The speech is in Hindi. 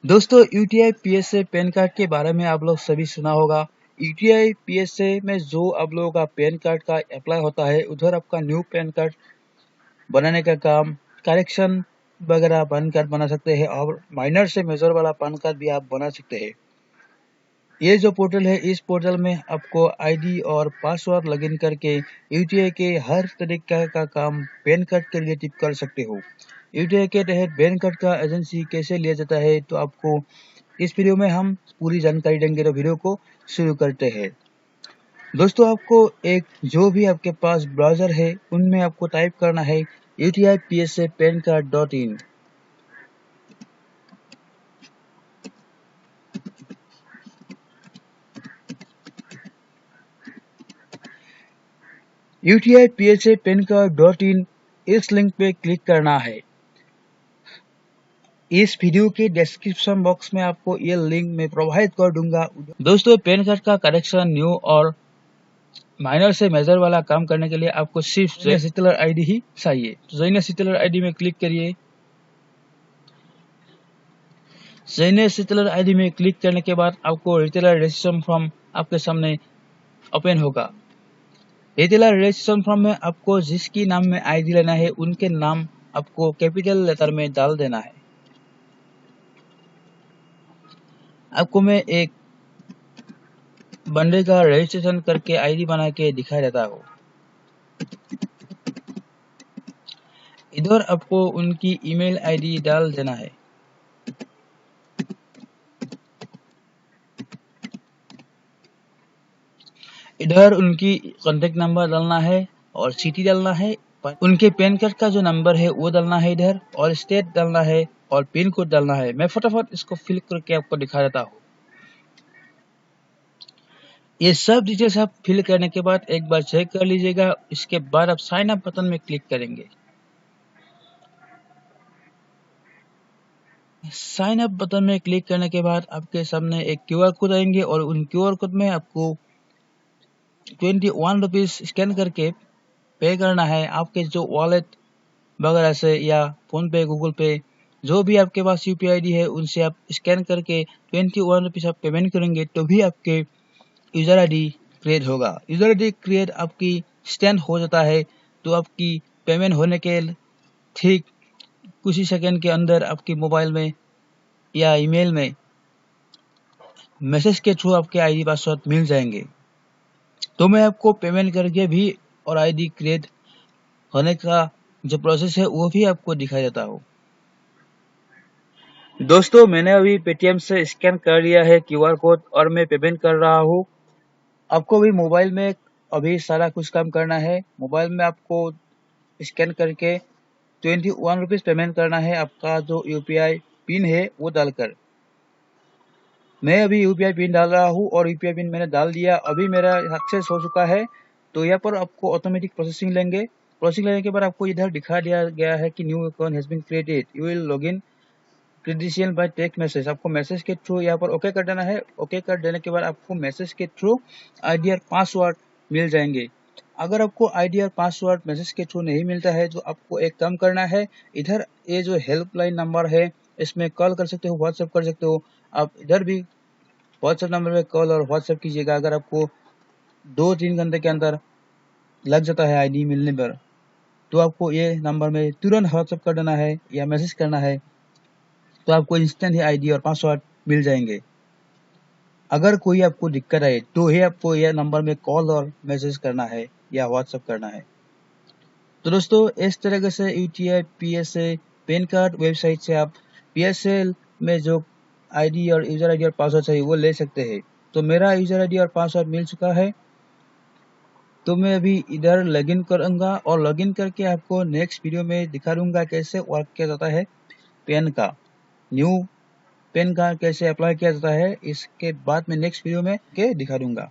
दोस्तों यूटीआई पीएसए पैन कार्ड के बारे में आप लोग सभी सुना होगा। यूटीआई पीएसए में जो आप लोगों का पैन कार्ड का अप्लाई होता है, उधर आपका न्यू पैन कार्ड बनाने का काम, करेक्शन वगैरह पैन कार्ड बना सकते हैं और माइनर से मेजर वाला पैन कार्ड भी आप बना सकते हैं। ये जो पोर्टल है, इस पोर्टल में आपको आईडी और पासवर्ड लॉगिन करके यूटीआई के हर तरीके का काम पैन कार्ड के रिलेटिव कर सकते हो। यूटीआई के तहत पैन कार्ड का एजेंसी कैसे लिया जाता है, तो आपको इस वीडियो में हम पूरी जानकारी देंगे। तो वीडियो को शुरू करते हैं। दोस्तों आपको एक जो भी आपके पास ब्राउजर है, उनमें आपको टाइप करना है UTI-PSA-PANCARD.in। UTI-PSA-PANCARD.in इस लिंक पे क्लिक करना है। इस वीडियो के डिस्क्रिप्शन बॉक्स में आपको ये लिंक मैं प्रोवाइड कर दूंगा। दोस्तों पैन कार्ड का करेक्शन, न्यू और माइनर से मेजर वाला काम करने के लिए आपको सिर्फ रिटेलर आईडी ही चाहिए। तो रिटेलर आईडी में क्लिक करिए। रिटेलर आईडी में क्लिक करने के बाद आपको रिटेलर रजिस्ट्रेशन फॉर्म आपके सामने ओपन होगा। रिटेलर रजिस्ट्रेशन फॉर्म में आपको जिसकी नाम में आईडी लेना है, उनके नाम आपको कैपिटल लेटर में डाल देना है। आपको मैं एक बंदे का रजिस्ट्रेशन करके आईडी बना के दिखा देता हूँ। इधर आपको उनकी ईमेल आईडी डाल देना है। इधर उनकी कॉन्टेक्ट नंबर डालना है और सिटी डालना है। उनके पैन कार्ड का जो नंबर है वो डालना है इधर, और स्टेट डालना है और पिन कोड डालना है। मैं फटाफट इसको फिल करके आपको दिखा देता हूँ। ये सब डिटेल्स आप फिल करने के बाद एक बार चेक कर लीजिएगा। इसके बाद आप साइन अप बटन में क्लिक करेंगे। साइन अप बटन में क्लिक करने के बाद आपके सामने एक क्यूआर कोड आएंगे और उन क्यूआर कोड में आपको 21 रुपीज स्कैन करके पे करना है। आपके जो वॉलेट वगैरह से या फोन पे, गूगल पे, जो भी आपके पास यूपीआई आईडी है, उनसे आप स्कैन करके 21 रुपीज आप पेमेंट करेंगे तो भी आपके यूजर आईडी क्रिएट होगा। यूजर आईडी क्रिएट आपकी स्टैंड हो जाता है तो आपकी पेमेंट होने के ठीक कुछ ही सेकंड के अंदर आपके मोबाइल में या ईमेल में मैसेज के थ्रू आपके आईडी पासवर्ड मिल जाएंगे। तो मैं आपको पेमेंट करके भी और आईडी क्रिएट होने का जो प्रोसेस है वो भी आपको दिखाई देता हूँ। दोस्तों मैंने अभी पेटीएम से स्कैन कर लिया है क्यूआर कोड और मैं पेमेंट कर रहा हूँ। आपको भी मोबाइल में अभी सारा कुछ काम करना है। मोबाइल में आपको स्कैन करके 21 रुपीज पेमेंट करना है। आपका जो यूपीआई पिन है वो डालकर। मैं अभी यूपीआई पिन डाल रहा हूँ और यूपीआई पिन मैंने डाल दिया। अभी मेरा सक्सेस हो चुका है। तो यहाँ पर आपको ऑटोमेटिक प्रोसेसिंग लेंगे। प्रोसेसिंग लेने के बाद आपको इधर दिखा दिया गया है कि new account has been created, you will log in credential by text message. आपको मैसेज के थ्रू यहाँ पर ओके कर देना है। ओके कर देने के बाद आपको मैसेज के थ्रू आईडी और पासवर्ड मिल जाएंगे। अगर आपको आईडी और पासवर्ड मैसेज के थ्रू नहीं मिलता है तो आपको एक काम करना है। इधर ये जो हेल्पलाइन नंबर है, इसमें कॉल कर सकते हो, व्हाट्सएप कर सकते हो। आप इधर भी व्हाट्सएप नंबर पे कॉल और व्हाट्सएप कीजिएगा। अगर आपको 2-3 घंटे के अंदर लग जाता है आईडी मिलने पर, तो आपको ये नंबर में तुरंत व्हाट्सएप कर देना है या मैसेज करना है, तो आपको इंस्टेंट ही आईडी और पासवर्ड मिल जाएंगे। अगर कोई आपको दिक्कत आए तो ही आपको यह नंबर में कॉल और मैसेज करना है या व्हाट्सएप करना है। तो दोस्तों इस तरीके से UTI PSA pan card website से आप पीएसएल में जो आईडी और यूजर आईडी और पासवर्ड चाहिए वो ले सकते हैं। तो मेरा यूजर आईडी और पासवर्ड मिल चुका है। तो मैं अभी इधर लॉगिन करूंगा और लॉगिन करके आपको नेक्स्ट वीडियो में दिखा दूंगा कैसे वर्क किया जाता है। पैन का न्यू पैन कार्ड कैसे अप्लाई किया जाता है, इसके बाद मैं नेक्स्ट वीडियो में के दिखा दूंगा।